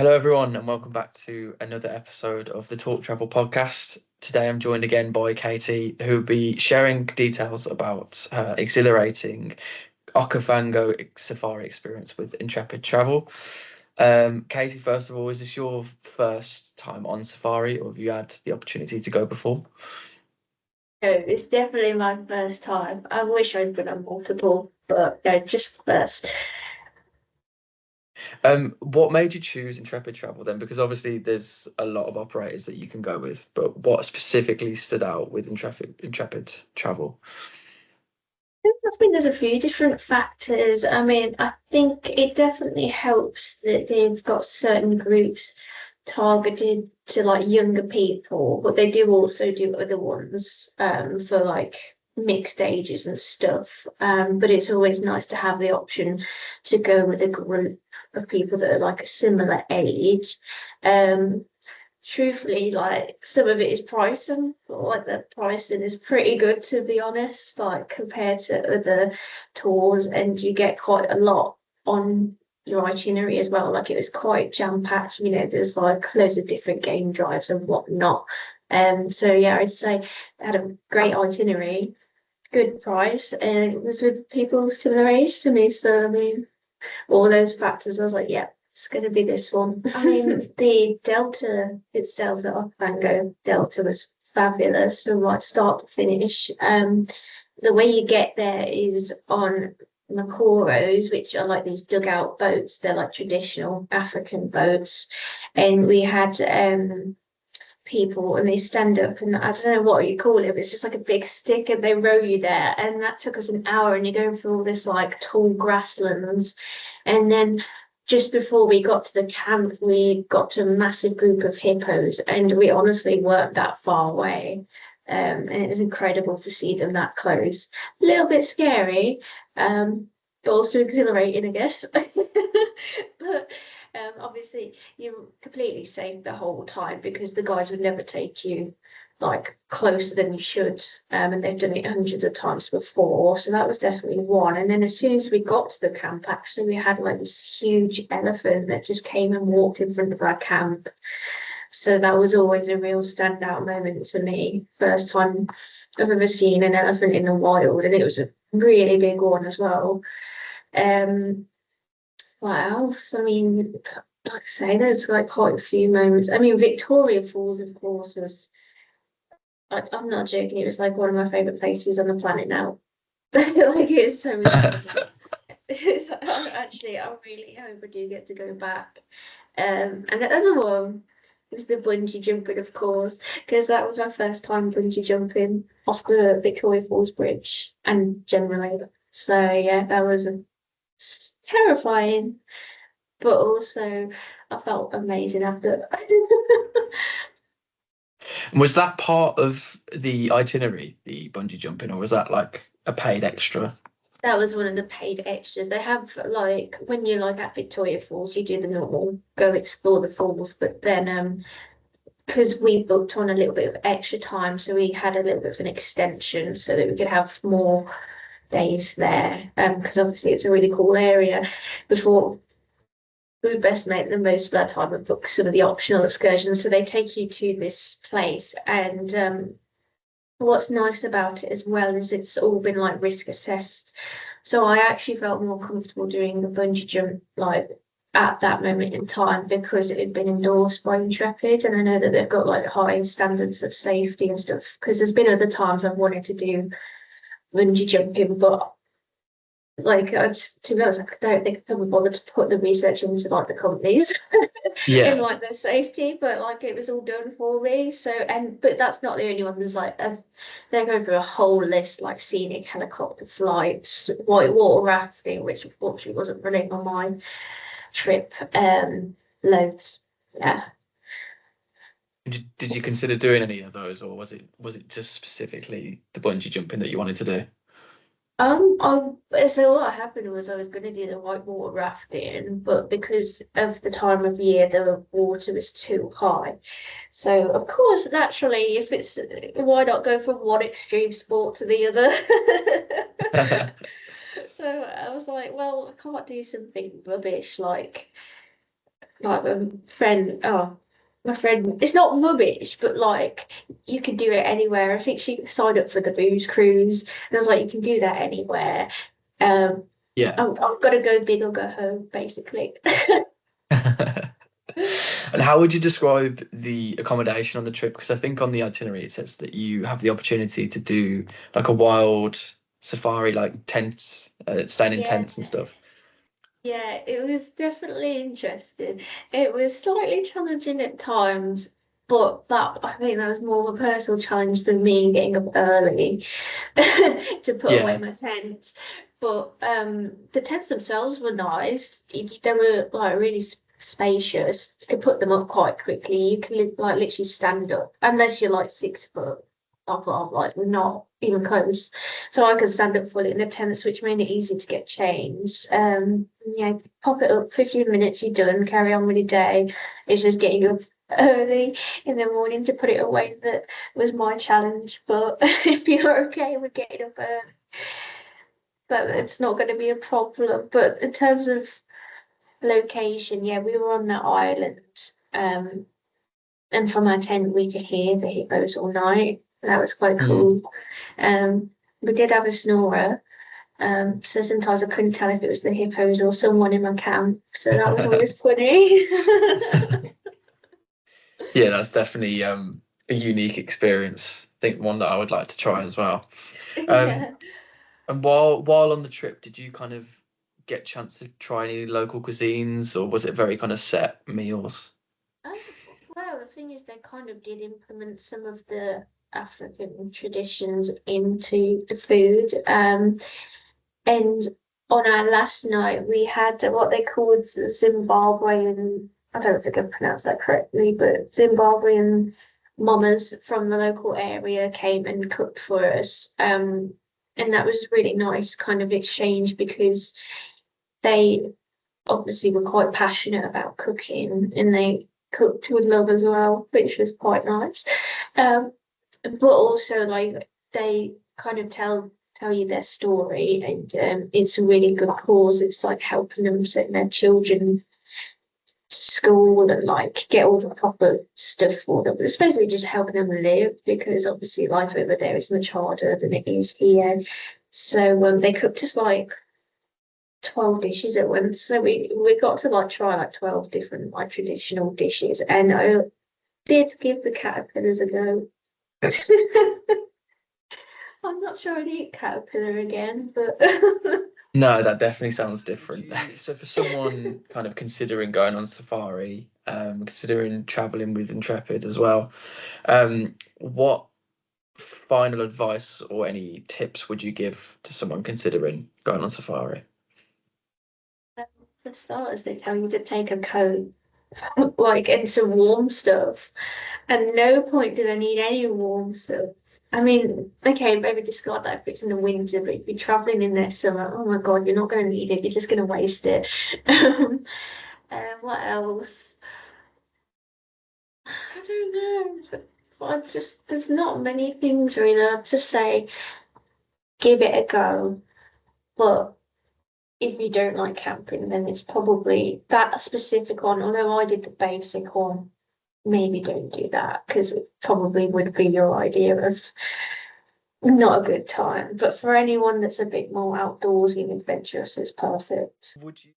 Hello, everyone, and welcome back to another episode of the Talk Travel podcast. Today, I'm joined again by Katie, who will be sharing details about her exhilarating Okavango safari experience with Intrepid Travel. Katie, first of all, is this your first time on safari, or have you had the opportunity to go before? No, it's definitely my first time. I wish I'd been on multiple, but no, just first. What made you choose Intrepid Travel then? Because obviously there's a lot of operators that you can go with, but what specifically stood out with Intrepid Travel? I think there's a few different factors. I mean, I think it definitely helps that they've got certain groups targeted to like younger people, but they do also do other ones for like mixed ages and stuff. But it's always nice to have the option to go with a group of people that are like a similar age. Um, Truthfully, like some of it is pricing, but like the pricing is pretty good to be honest, like compared to other tours, and you get quite a lot on your itinerary as well. Like it was quite jam-packed, there's like loads of different game drives and whatnot. So yeah, I'd say it had a great itinerary, good price, and it was with people similar age to me. So I mean all those factors, I was like, yeah, it's going to be this one. I mean, the Delta itself, the Okavango Delta, was fabulous from like start to finish. The way you get there is on Makoros, which are like these dugout boats. They're like traditional African boats, and we had people and they stand up and I don't know what you call it, but it's just like a big stick and they row you there. And that took us an hour and you're going through all this like tall grasslands. And then just before we got to the camp, we got to a massive group of hippos and we honestly weren't that far away. And it was incredible to see them that close. A little bit scary, but also exhilarating, I guess. But obviously, you're completely safe the whole time because the guys would never take you like closer than you should. And they've done it hundreds of times before. So that was definitely one. And then as soon as we got to the camp, actually, we had like this huge elephant that just came and walked in front of our camp. So that was always a real standout moment to me. First time I've ever seen an elephant in the wild, and it was a really big one as well. Um, what else? I mean, like I say, there's like quite a few moments. I mean, Victoria Falls, of course, was, I'm not joking, it was like one of my favorite places on the planet now. Like, it's so incredible. I really hope I do get to go back. And the other one was the bungee jumping, of course, because that was my first time bungee jumping off the Victoria Falls Bridge and generally. So, yeah, that was terrifying, but also I felt amazing after. Was that part of the itinerary, the bungee jumping, or was that like a paid extra? That was one of the paid extras. They have like when you're like at Victoria Falls, you do the normal go explore the falls, but then because we booked on a little bit of extra time, so we had a little bit of an extension so that we could have more days there. Because obviously it's a really cool area. Before we best make the most of our time and book some of the optional excursions. So they take you to this place and what's nice about it as well is it's all been like risk assessed. So I actually felt more comfortable doing the bungee jump like at that moment in time because it had been endorsed by Intrepid and I know that they've got like high standards of safety and stuff. Because there's been other times I've wanted to do bungee jumping, but like I just to be honest, I don't think I can be bothered to put the research into like the companies in Yeah. like their safety, but like it was all done for me. So and but that's not the only one. There's like they're going through a whole list like scenic helicopter flights, white water rafting, which unfortunately wasn't running on my trip. Loads. Yeah. Did you consider doing any of those, or was it just specifically the bungee jumping that you wanted to do? So what happened was I was going to do the whitewater rafting, but because of the time of year, the water was too high. So of course, naturally, if it's why not go from one extreme sport to the other? So I was like, well, I can't do something rubbish like like my friend, it's not rubbish, but like you can do it anywhere. I think she signed up for the booze cruise, and I was like, you can do that anywhere. Um, Yeah. I've got to go big or go home, basically. And how would you describe the accommodation on the trip? Because I think on the itinerary it says that you have the opportunity to do like a wild safari, like tents, staying in Yeah, tents and stuff. yeah, it was definitely interesting. It was slightly challenging at times, but that I think that was more of a personal challenge for me getting up early to put away Yeah. my tent. But the tents themselves were nice. They were like really spacious. You could put them up quite quickly. You can like literally stand up, unless you're like 6 foot. I'm like not even close. So I could stand up fully in the tents, which made it easy to get changed. Yeah, pop it up, 15 minutes, you're done, carry on with your day. It's just getting up early in the morning to put it away that was my challenge. But if you're okay with getting up early, that it's not going to be a problem. But in terms of location, yeah, we were on that island. And from our tent, we could hear the hippos all night. That was quite Mm. cool. Um, we did have a snorer. So sometimes I couldn't tell if it was the hippos or someone in my camp. So that was always funny. Yeah, that's definitely a unique experience. I think one that I would like to try as well. Um, Yeah. and while on the trip, did you kind of get a chance to try any local cuisines, or was it very kind of set meals? Um, well, the thing is, they kind of did implement some of the African traditions into the food. And on our last night, we had what they called Zimbabwean. I don't think I pronounced that correctly, but Zimbabwean mamas from the local area came and cooked for us. And that was really nice kind of exchange because they obviously were quite passionate about cooking and they cooked with love as well, which was quite nice. Um, but also like they kind of tell you their story and it's a really good cause. It's like helping them send their children to school and like get all the proper stuff for them. But it's basically just helping them live because obviously life over there is much harder than it is here. So they cooked us like 12 dishes at once. So we got to like try like 12 different like traditional dishes and I did give the caterpillars a go. I'm not sure I'd eat caterpillar again, but No, that definitely sounds different. So for someone kind of considering going on safari, considering traveling with Intrepid as well, what final advice or any tips would you give to someone considering going on safari? for starters, they tell you to take a coat, like, and some warm stuff. At no point did I need any warm stuff. I mean, okay, maybe discard that if it's in the winter, but if you're traveling in their summer, oh my God, you're not going to need it. You're just going to waste it. What else? I don't know. I just, there's not many things really. I'd just say give it a go. But if you don't like camping, then it's probably that specific one. Although I did the basic one, maybe don't do that because it probably would be your idea of not a good time. But for anyone that's a bit more outdoorsy and adventurous, it's perfect. Would you